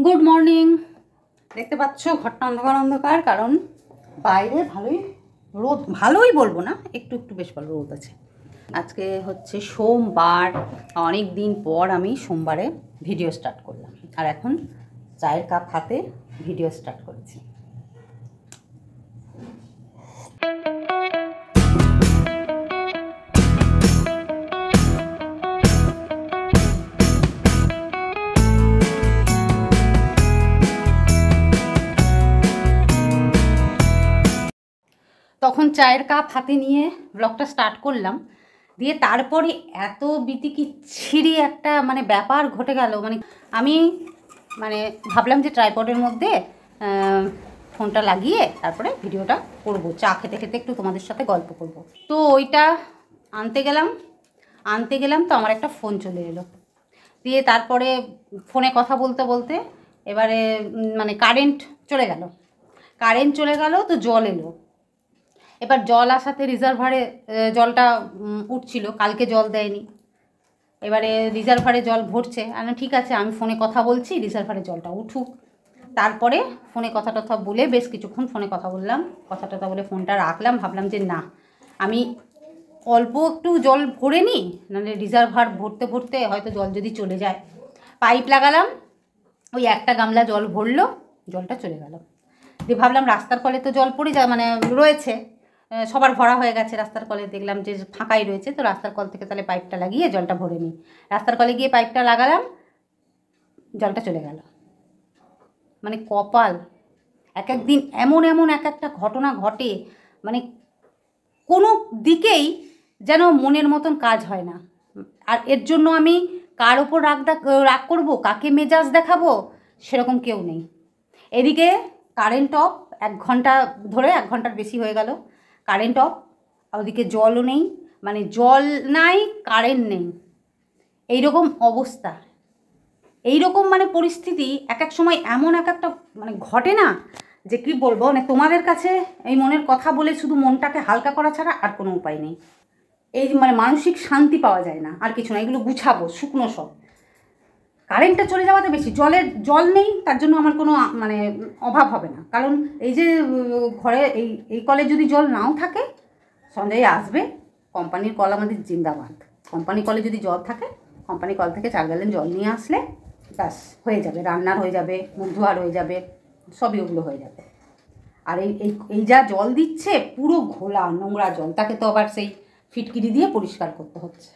Good morning. দেখতে পাচ্ছ ঘরটা অন্ধকার অন্ধকার, কারণ বাইরে ভালোই বলবো না, একটু একটু বেশ ভালো রোদ আছে। আজকে হচ্ছে সোমবার, অনেক দিন পর আমি সোমবারে ভিডিও স্টার্ট করলাম, আর এখন চায়ের কাপ হাতে ভিডিও স্টার্ট করেছি। তখন চায়ের কাপ হাতে নিয়ে ব্লগটা স্টার্ট করলাম, দিয়ে তারপরে এত বিতিকিচ্ছিরি একটা ব্যাপার ঘটে গেল। আমি ভাবলাম যে ট্রাইপডের মধ্যে ফোনটা লাগিয়ে তারপরে ভিডিওটা করব, চা খেতে খেতে একটু তোমাদের সাথে গল্প করব। তো ওইটা আনতে গেলাম তো আমার একটা ফোন চলে এলো, দিয়ে তারপরে ফোনে কথা বলতে বলতে এবারে কারেন্ট চলে গেল তো জল এলো। এবার জল আসাতে রিজার্ভারে জলটা উঠছিল, কালকে জল দেয়নি। এবারে রিজার্ভারে জল ভরছে, আর ঠিক আছে আমি ফোনে কথা বলছি, রিজার্ভারে জলটা উঠুক। তারপরে ফোনে কথা বলে বেশ কিছুক্ষণ ফোনে কথা বললাম, কথা বলে ফোনটা রাখলাম। ভাবলাম যে না, আমি অল্প একটু জল ভরে নিই, নাহলে রিজার্ভার ভরতে ভরতে হয়তো জল যদি চলে যায়। পাইপ লাগালাম, ওই একটা গামলা জল ভরলো, জলটা চলে গেল। দিয়ে ভাবলাম রাস্তার কলে তো জল পড়ে যায়, রয়েছে, সবার ভরা হয়ে গেছে। রাস্তার কলে দেখলাম যে ফাঁকাই রয়েছে, তো রাস্তার কল থেকে তাহলে পাইপটা লাগিয়ে জলটা ভরে নিই। রাস্তার কলে গিয়ে পাইপটা লাগালাম, জলটা চলে গেল। কপাল, এক একদিন এমন এক একটা ঘটনা ঘটে, কোনো দিকেই যেন মনের মতন কাজ হয় না। আর এর জন্য আমি কার ওপর রাগ করবো, কাকে মেজাজ দেখাবো, সেরকম কেউ নেই। এদিকে কারেন্ট অফ, 1 ঘন্টা ধরে, 1 ঘন্টার বেশি হয়ে গেল কারেন্ট অফ। ওদিকে জলও নেই, জল নাই, কারেন্ট নেই, এইরকম অবস্থা। এইরকম পরিস্থিতি এক এক সময় এমন এক একটা ঘটে না, যে কি বলবো। তোমাদের কাছে এই মনের কথা বলে শুধু মনটাকে হালকা করা ছাড়া আর কোনো উপায় নেই। এই মানসিক শান্তি পাওয়া যায় না, আর কিছু না। এগুলো গুছাবো, শুকনো সব। কারেন্টটা চলে যাওয়াতে বেশি, জল নেই, তার জন্য আমার কোনো অভাব হবে না। কারণ এই যে ঘরে এই কলে যদি জল নাও থাকে, সঞ্জয় আসবে, কোম্পানির কল আমাদের জিন্দাবাদ। কোম্পানি কলে যদি জল থাকে, কোম্পানি কল থেকে 4 গ্যালন জল নিয়ে আসলে ব্যাস হয়ে যাবে, রান্নার হয়ে যাবে, মুখ ধোয়ার হয়ে যাবে, সবই ওগুলো হয়ে যাবে। আর এই যা জল দিচ্ছে, পুরো ঘোলা নোংরা জল, তাকে তো আবার সেই ফিটকিরি দিয়ে পরিষ্কার করতে হচ্ছে।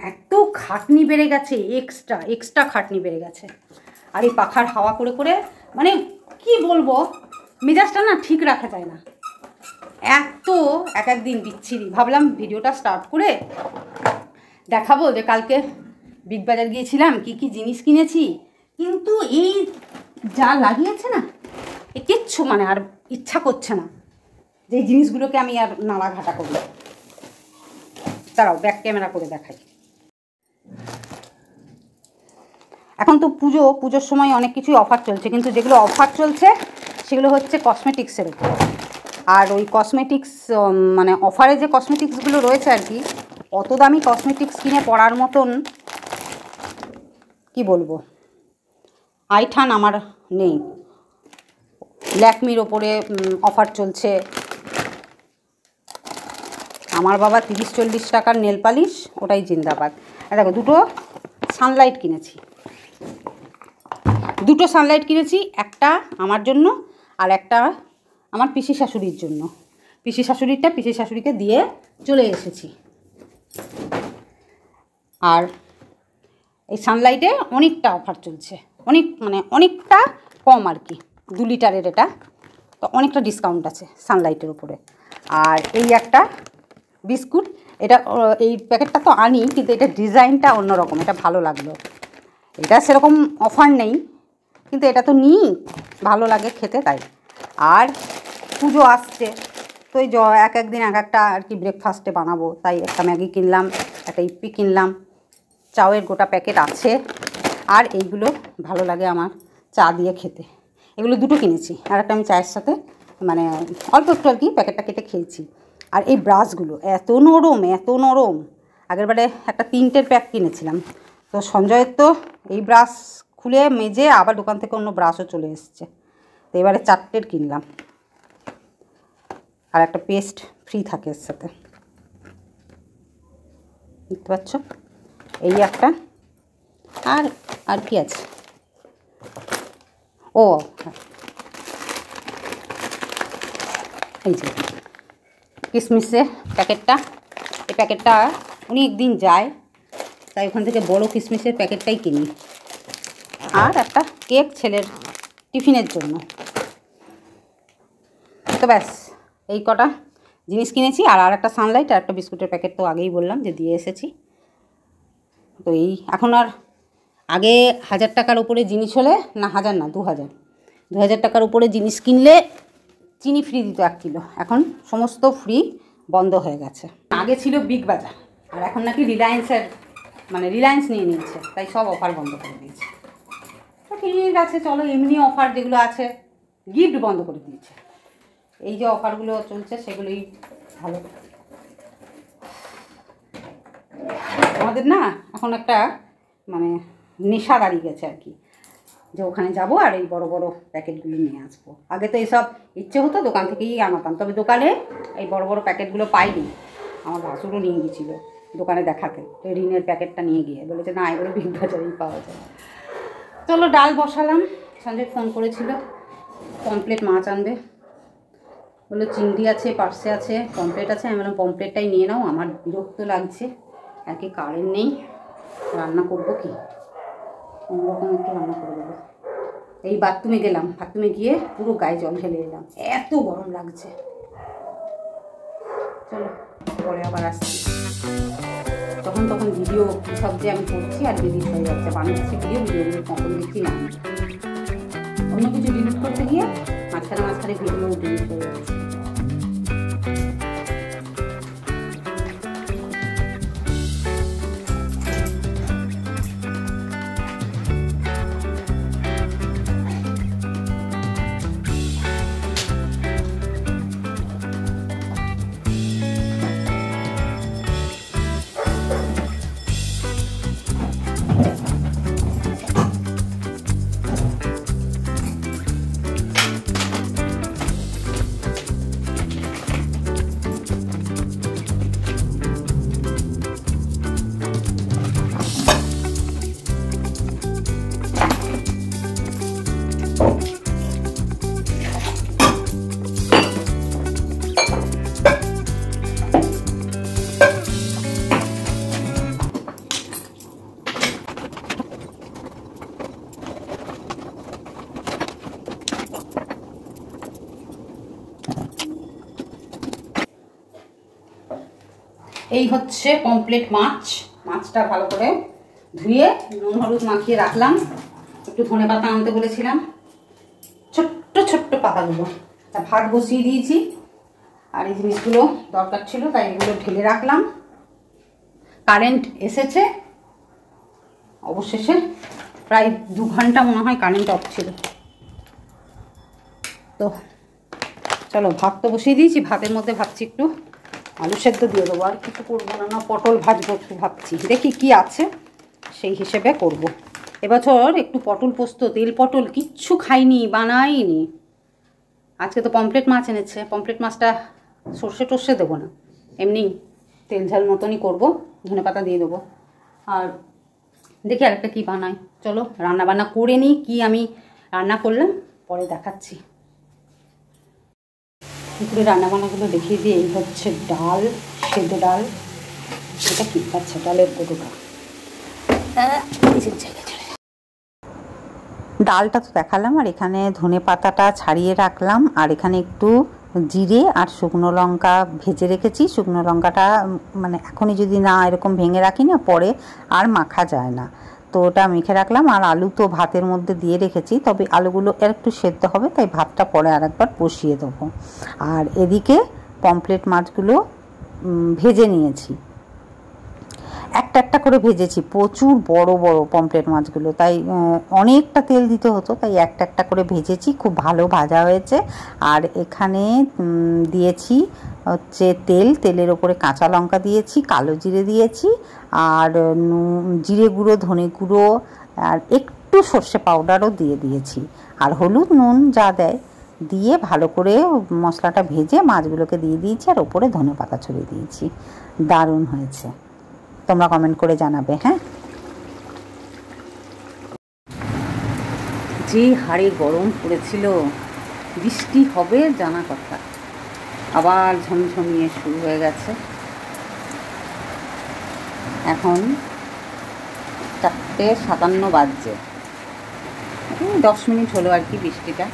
এত খাটনি বেড়ে গেছে, এক্সট্রা খাটনি বেড়ে গেছে। আর এই পাখার হাওয়া করে করে কি বলবো, মেজাজটা না ঠিক রাখা যায় না, এত এক একদিন বিচ্ছিরি। ভাবলাম ভিডিওটা স্টার্ট করে দেখাবো যে কালকে বিগ বাজার গিয়েছিলাম, কি কি জিনিস কিনেছি। কিন্তু এই যা লাগিয়েছে না, এ কিচ্ছু আর ইচ্ছা করছে না যে এই জিনিসগুলোকে আমি আর নাড়াঘাটা করব। দাঁড়াও, ব্যাক ক্যামেরা করে দেখাই। এখন তো পুজোর সময় অনেক কিছুই অফার চলছে, কিন্তু যেগুলো অফার চলছে সেগুলো হচ্ছে কসমেটিক্সের উপর। আর ওই কসমেটিক্স অফারে যে কসমেটিক্সগুলো রয়েছে আর কি, অত দামি কসমেটিক্স কিনে পড়ার মতন কি বলবো আইঠান আমার নেই। ল্যাকমির ওপরে অফার চলছে। আমার বাবা 30-40 টাকার নেল পালিশ, ওটাই জিন্দাবাদ। আর দেখো, দুটো সানলাইট কিনেছি, একটা আমার জন্য আর একটা আমার পিসি শাশুড়ির জন্য। পিসি শাশুড়িকে দিয়ে চলে এসেছি। আর এই সানলাইটে অনেকটা অফার চলছে, অনেকটা কম আর কি, 2 লিটারের এটা, তো অনেকটা ডিসকাউন্ট আছে সানলাইটের উপরে। আর এই একটা বিস্কুট, এটা এই প্যাকেটটা তো আনি, কিন্তু এটা ডিজাইনটা অন্যরকম, এটা ভালো লাগলো। এটা সেরকম অফার নেই, কিন্তু এটা তো নিই, ভালো লাগে খেতে, তাই। আর পুজো আসছে, তো এই এক একদিন এক একটা আর কি ব্রেকফাস্টে বানাবো, তাই একটা ম্যাগি কিনলাম, একটা ইপ্পি কিনলাম, চাউয়ের গোটা প্যাকেট আছে। আর এইগুলো ভালো লাগে আমার চা দিয়ে খেতে, এগুলো দুটো কিনেছি। আর একটা আমি চায়ের সাথে অল্প একটু আর কি প্যাকেটটা কেটে খেয়েছি। আর এই ব্রাশগুলো এত নরম, আগেরবারে একটা 3টের প্যাক কিনেছিলাম। তো সঞ্জয়ের তো এই ব্রাশ খুলে মেজে আবার দোকান থেকে অন্য ব্রাশও চলে এসছে। তো এবারে 4টের কিনলাম, আর একটা পেস্ট ফ্রি থাকে এর সাথে, দেখতে পাচ্ছ। এই একটা, আর আর কি আছে, ও এই যে কিশমিশের প্যাকেটটা। এই প্যাকেটটা অনেক দিন যায়, তাই ওখান থেকে বড় কিশমিশের প্যাকেটটাই কিনি। আর একটা কেক ছেলের টিফিনের জন্য। তো ব্যাস এই কটা জিনিস কিনেছি। আর একটা সানলাইট আর একটা বিস্কুটের প্যাকেট তো আগেই বললাম যে দিয়ে এসেছি। তো এই এখন আর আগে 1000 টাকার উপরে জিনিস হলে, না 1000 না 2000 টাকার উপরে জিনিস কিনলে চিনি ফ্রি দিত 1 কিলো। এখন সমস্ত ফ্রি বন্ধ হয়ে গেছে। আগে ছিল বিগ বাজার, আর এখন নাকি রিলায়েন্স নিয়ে নিয়েছে, তাই সব অফার বন্ধ করে দিয়েছে। তো ঠিক আছে, চলো এমনি অফার যেগুলো আছে, গিফট বন্ধ করে দিয়েছে। এই যে অফারগুলো চলছে সেগুলোই ভালো। আমাদের না এখন একটা মানে নেশা দাঁড়িয়ে গেছে আর কি, যে ওখানে যাব আর এই বড় বড় প্যাকেটগুলো নিয়ে আসবো। আগে তো এইসব ইচ্ছে হতো দোকান থেকেই আনাতাম, তবে দোকানে এই বড় বড় প্যাকেটগুলো পাইনি। আমার ভাসুরও নিয়ে গিয়েছিলো দোকানে দেখাতে, ঋণের প্যাকেটটা নিয়ে গিয়ে বলেছে না এগুলো বিগ বাজারেই পাওয়া যায়। চলো ডাল বসালাম। সঞ্জয় ফোন করেছিল পমপ্লেট মাছ আনবে, বললো চিংড়ি আছে, পার্সে আছে, পমপ্লেট আছে। আমি বললাম পমপ্লেটটাই নিয়ে নাও, আমার বিরক্ত লাগছে, একে কারেন্ট নেই, রান্না করবো কি, অন্যরকম একটু রান্না করে দেবো। এই বাথরুমে গেলাম, বাথরুমে গিয়ে পুরো গায়ে জল ঢেলে এলাম, এত গরম লাগছে। চলো পরে আবার আসছি। তখন ভিডিও সব যে আমি করছি আর ডিলিট হয়ে যাচ্ছে, বানাচ্ছি ভিডিওগুলো কখন দেখছি না, অন্য কিছু ডিলিট করতে গিয়ে মাঝখানে ভিডিও ডিলিট হয়ে যাচ্ছে। এই হচ্ছে পমপ্লেট মাছ। মাছটা ভালো করে ধুয়ে নুন হলুদ মাখিয়ে রাখলাম। একটু ধনেপাতা আনতে বলেছিলাম, ছোট্ট ছোট্ট পাতাগুলো। তা ভাত বসিয়ে দিয়েছি, আর এই জিনিসগুলো দরকার ছিল তাই এগুলো ঢেলে রাখলাম। কারেন্ট এসেছে অবশেষে, প্রায় 2 ঘন্টা মনে হয় কারেন্ট অফ ছিল। তো চলো ভাত তো বসিয়ে দিয়েছি, ভাতের মধ্যে ভাবছি একটু আলু সেদ্ধ দিয়ে দেবো, আর কিছু করবো না, পটল ভাজবো একটু ভাবছি, দেখি কি আছে সেই হিসেবে করব। এবছর একটু পটল পোস্ত, তেল পটল কিচ্ছু খাইনি, বানাইনি। আজকে তো পমপ্লেট মাছ এনেছে, পমপ্লেট মাছটা সর্ষে টর্ষে দেবো না, এমনি তেল ঝাল মতনই করবো, ধনেপাতা দিয়ে দেবো। আর দেখি আরেকটা কী বানাই। চলো রান্না বান্না করে নিই, কী আমি রান্না করলাম পরে দেখাচ্ছি। দুপুরে রান্নাবান্নাগুলো দেখিয়ে দিয়ে, এই হচ্ছে ডাল, সেদ্ধ ডাল, এটা কি আচ্ছা ডালের গোটা, ডালটা তো দেখালাম। আর এখানে ধনে পাতাটা ছাড়িয়ে রাখলাম, আর এখানে একটু জিরে আর শুকনো লঙ্কা ভেজে রেখেছি। শুকনো লঙ্কাটা মানে এখনই যদি না এরকম ভেঙে রাখি না, পরে আর মাখা যায় না, তো ওটা মেখে রাখলাম। আর আলু তো ভাতের মধ্যে দিয়ে রেখেছি, তবে আলুগুলো একটু সেদ্ধ হবে, তাই ভাতটা পরে আরেকবার বসিয়ে দেবো। আর এদিকে পমপ্লেট মাছগুলো ভেজে নিয়েছি, একটা করে ভেজেছি, প্রচুর বড় বড় পমপ্লেট মাছগুলো, তাই অনেকটা তেল দিতে হতো, তাই একটা করে ভেজেছি, খুব ভালো ভাজা হয়েছে। আর এখানে দিয়েছি হচ্ছে তেলের ওপরে কাঁচা লঙ্কা দিয়েছি, কালো জিরে দিয়েছি, আর জিরে গুঁড়ো, ধনে গুঁড়ো, আর একটু একটু সর্ষে পাউডারও দিয়ে দিয়েছি, আর হলুদ নুন যা দেয় দিয়ে ভালো করে মশলাটা ভেজে মাছগুলোকে দিয়ে দিয়েছি, আর ওপরে ধনেপাতা ছড়িয়ে দিয়েছি। দারুণ হয়েছে, তোমরা কমেন্ট করে জানাবে। হ্যাঁ, যে হাড়ে গরম পড়েছিল, বৃষ্টি হবে জানা কথা, আবার ঝমঝমিয়ে শুরু হয়ে গেছে। এখন 4:57 বাজছে, 10 মিনিট হলো আর কি। বৃষ্টিটা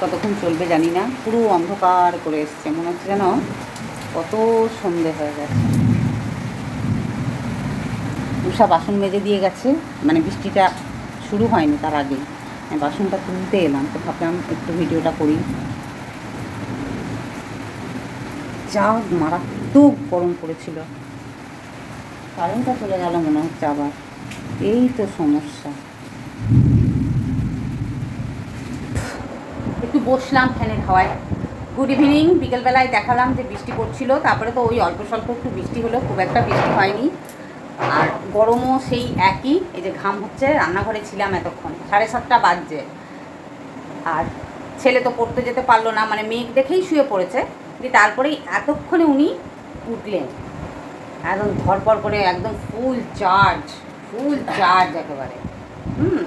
কতক্ষণ চলবে জানি না, পুরো অন্ধকার করে এসছে, মনে হচ্ছে যেন কত সন্ধে হয়ে গেছে। উষা বাসন মেজে দিয়ে গেছে, মানে বৃষ্টিটা শুরু হয়নি তার আগেই। আমি বাসনটা তুলতে এলাম, তো ভাবলাম একটু ভিডিওটা করি। যা মারাত্মক গরম পড়েছিল, কারেন্টটা চলে গেল মনে হচ্ছে আবার, এই তো সমস্যা। একটু বসলাম ফ্যানের হাওয়ায়। Good evening. বিকেলবেলায় দেখালাম যে বৃষ্টি পড়ছিল, তারপরে তো ওই অল্প স্বল্প একটু বৃষ্টি হলো, খুব একটা বৃষ্টি হয়নি। আর গরমও সেই একই, এই যে ঘাম হচ্ছে। রান্নাঘরে ছিলাম এতক্ষণ, 7:30 বাজছে। আর ছেলে তো পড়তে যেতে পারলো না, মানে মেঘ দেখেই শুয়ে পড়েছে, কিন্তু তারপরেই এতক্ষণে উনি উঠলেন একদম ধরপড় করে, একদম ফুল চার্জ একেবারে।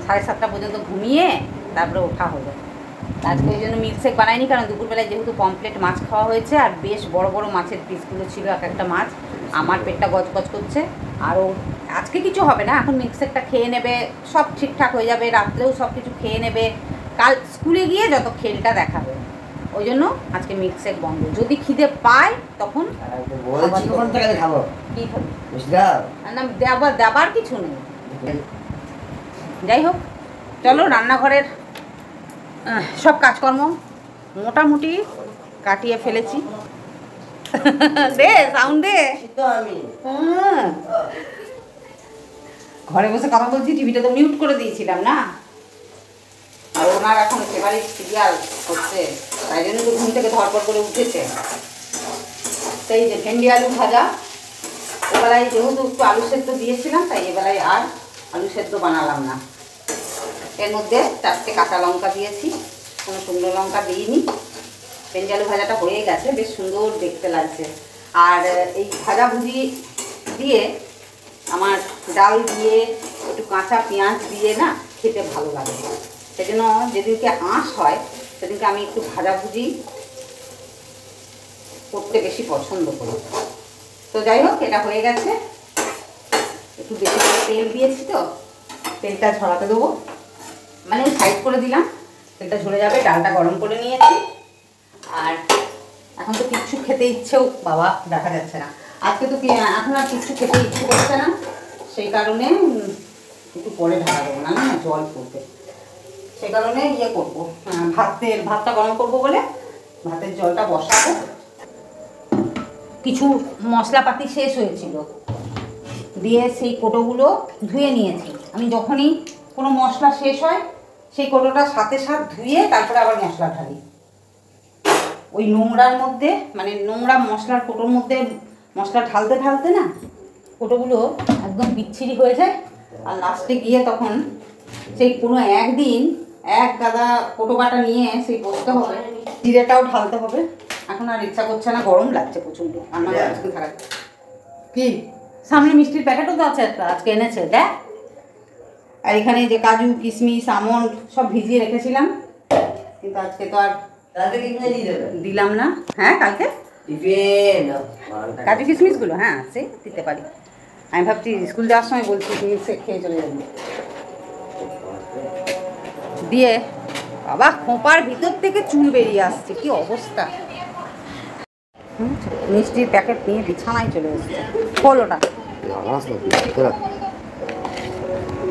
7:30 পর্যন্ত ঘুমিয়ে তারপরে ওঠা হলো। আজকে ওই জন্য মিল্কশেক বানাইনি, কারণ দুপুরবেলায় যেহেতু পমফ্লেট মাছ খাওয়া হয়েছে, আর বেশ বড় বড় মাছের পিসগুলো ছিল, এক একটা মাছ। আমার পেটটা গজগজ করছে, আরও আজকে কিছু হবে না, এখন মিল্কশেকটা খেয়ে নেবে, সব ঠিকঠাক হয়ে যাবে, রাত্রেও সব কিছু খেয়ে নেবে, কাল স্কুলে গিয়ে যত খেলটা দেখাবে। ওই জন্য আজকে মিল্কশেক বন্ধ। যদি খিদে পায় তখন কী খাবে, দেবার কিছু নেই। যাই হোক, চলো রান্নাঘরের সব কাজকর্ম মোটামুটি কাটিয়ে ফেলেছি। দে সাউন্ড দে। ঘরে বসে কথা বলছি, টিভিটা তো মিউট করে দিয়েছিলাম না। আর ওনার এখন ফেভারিট সিরিয়াল হচ্ছে, তাই জন্য তো ঘুম থেকে ধরপড় করে উঠেছে। তাই যে ভেন্ডি আলু ভাজা, এবেলায় যেহেতু একটু আলু সেদ্ধ দিয়েছিলাম, তাই এবেলায় আর আলু সেদ্ধ বানালাম না। এর মধ্যে 4টে কাঁচা লঙ্কা দিয়েছি, কোনো শুকনো লঙ্কা দিইনি। ভেন্ডি আলু ভাজাটা হয়ে গেছে, বেশ সুন্দর দেখতে লাগছে। আর এই ভাজাভুজি দিয়ে আমার ডাল দিয়ে একটু কাঁচা পেঁয়াজ দিয়ে না খেতে ভালো লাগে। সেই জন্য যেদিনকে আঁশ হয় সেদিনকে আমি একটু ভাজাভুজি করতে বেশি পছন্দ করি। তো যাই হোক, এটা হয়ে গেছে। একটু বেশি করে তেল দিয়েছি, তো তেলটা ঝরাতে দেবো, মানে সাইড করে দিলাম, তেলটা ঝরে যাবে। ডালটা গরম করে নিয়েছি, আর এখন তো কিচ্ছু খেতে ইচ্ছেও বাবা দেখা যাচ্ছে না। আজকে তো এখন আর কিচ্ছু খেতে ইচ্ছে করছে না, সেই কারণে একটু পরে ঢাকা দেবো, না না জল পড়বে, সেই কারণে ইয়ে করবো, ভাতটা গরম করবো বলে ভাতের জলটা বসাবো। কিছু মশলাপাতি শেষ হয়েছিল, দিয়ে সেই কোটোগুলো ধুয়ে নিয়েছি। আমি যখনই কোনো মশলা শেষ হয় সেই কোটোটা সাথে ধুয়ে তারপরে আবার মশলা ঢালি। ওই নোংরার মধ্যে, মানে নোংরা মশলার কোটোর মধ্যে মশলা ঢালতে ঢালতে না কোটোগুলো একদম বিচ্ছিরি হয়ে যায়, আর লাস্টে গিয়ে তখন সেই কোনো একদিন এক গাদা কোটো বাটা নিয়ে সেই বসতে হবে, জিরেটাও ঢালতে হবে। এখন আর ইচ্ছা করছে না, গরম লাগছে প্রচণ্ড। রান্না আজকে থাকা কি সামনে মিষ্টির প্যাকেটও তো আছে একটা, আজকে এনেছে দেখ। আর এখানে যে কাজু কিশমিশ আমন্ড সব ভিজিয়ে রেখেছিলাম, কিন্তু আজকে তো আর দিলাম না। হ্যাঁ কালকে কাজু কিশমিশগুলো হ্যাঁ সে দিতে পারি। আমি ভাবছি স্কুল যাওয়ার সময় বলছি সে খেয়ে চলে যাবো। দিয়ে বাবা খোঁপার ভিতর থেকে চুল বেরিয়ে আসছে, কি অবস্থা। মিষ্টির প্যাকেট নিয়ে বিছানায় চলে এসেছে। খোল ওটা,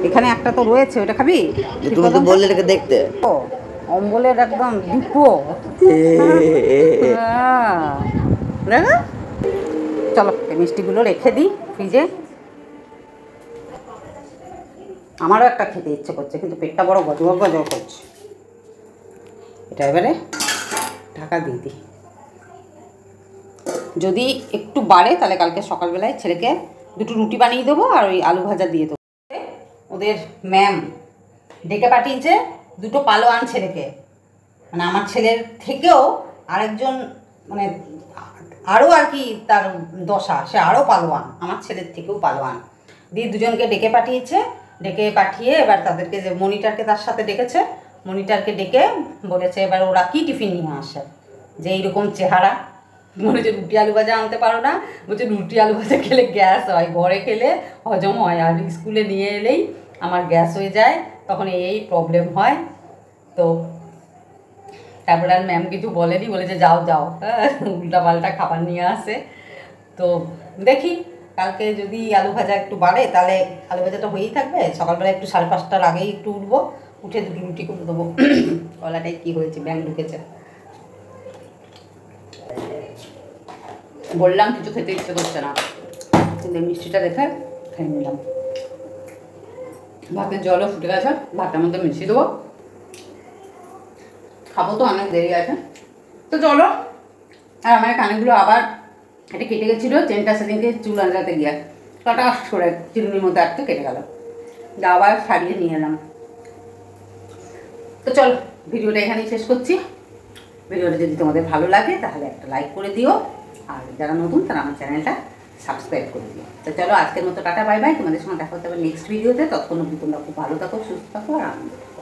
এখানে একটা তো রয়েছে, ওটা খাবি? তুমি তো বললে এটাকে দেখতে। ও অম্বলের একদম ডিপো। দেখো, চলো মিষ্টিগুলো রেখে দিই ফ্রিজে। আমারও একটা খেতে ইচ্ছে করছে, কিন্তু পেটটা বড় গজগজ গজগজ করছে। এটা এবারে ঢাকা দিয়ে দিই, যদি একটু বাড়ে তাহলে কালকে সকালবেলায় ছেলেকে 2টো রুটি বানিয়ে দেবো, আর ওই আলু ভাজা দিয়ে দেবো। ওদের ম্যাম ডেকে পাঠিয়েছে দুটো পালোয়ান ছেলেকে, মানে আমার ছেলের থেকেও আরেকজন, মানে আরও আর কি তার দশা, সে আরও পালোয়ান, আমার ছেলের থেকেও পালোয়ান। দিয়ে দুজনকে ডেকে পাঠিয়েছে, ডেকে পাঠিয়ে এবার তাদেরকে, যে মনিটারকে তার সাথে ডেকেছে, মনিটারকে ডেকে বলেছে এবার ওরা কী টিফিন নিয়ে আসে, যে এইরকম চেহারা, বলেছে রুটি আলু ভাজা আনতে পারো না, বলছে রুটি আলু ভাজা খেলে গ্যাস হয়, ঘরে খেলে হজম হয়, আর স্কুলে নিয়ে এলেই আমার গ্যাস হয়ে যায়, তখন এই প্রবলেম হয়। তো তারপরে আর ম্যাম কিছু বলেনি, বলেছে যাও যাও, উল্টাপাল্টা খাবার নিয়ে আসে। তো দেখি কালকে যদি আলু ভাজা একটু বাড়ে তাহলে আলু ভাজাটা হয়েই থাকবে, সকালবেলা একটু 5:30টার আগেই একটু উঠবো, উঠে দুটো রুটি করে দেবো। গলাটাই কী হয়েছে, ব্যাং ঢুকেছে। বললাম কিছু খেতে ইচ্ছে করছে না, কিন্তু মিষ্টিটা দেখে খেয়ে নিলাম। ভাতের জলও ফুটে গেছে, ভাতের মধ্যে মিশিয়ে দেবো, খাবো তো অনেক দেরি আছে। তো চলো, আর আমার কানেগুলো আবার এটা কেটে গেছিলো, চেনটা সেদিনকে চুল আনতে গিয়ে কাটা করে চিরুনির মধ্যে আটকে কেটে গেল, আবার সারিয়ে নিয়ে এলাম। তো চলো ভিডিওটা এখানেই শেষ করছি। ভিডিওটা যদি তোমাদের ভালো লাগে তাহলে একটা লাইক করে দিও, আর যারা নতুন তারা আমার চ্যানেলটা সাবস্ক্রাইব করে দিও। তো চলো আজকের মতো টাটা, বাই বাই। তোমাদের সঙ্গে দেখা হতে হবে নেক্সট ভিডিওতে। ততক্ষণ অবধি তোমরা খুব ভালো থাকো, সুস্থ থাকো আর আনন্দ থাকো।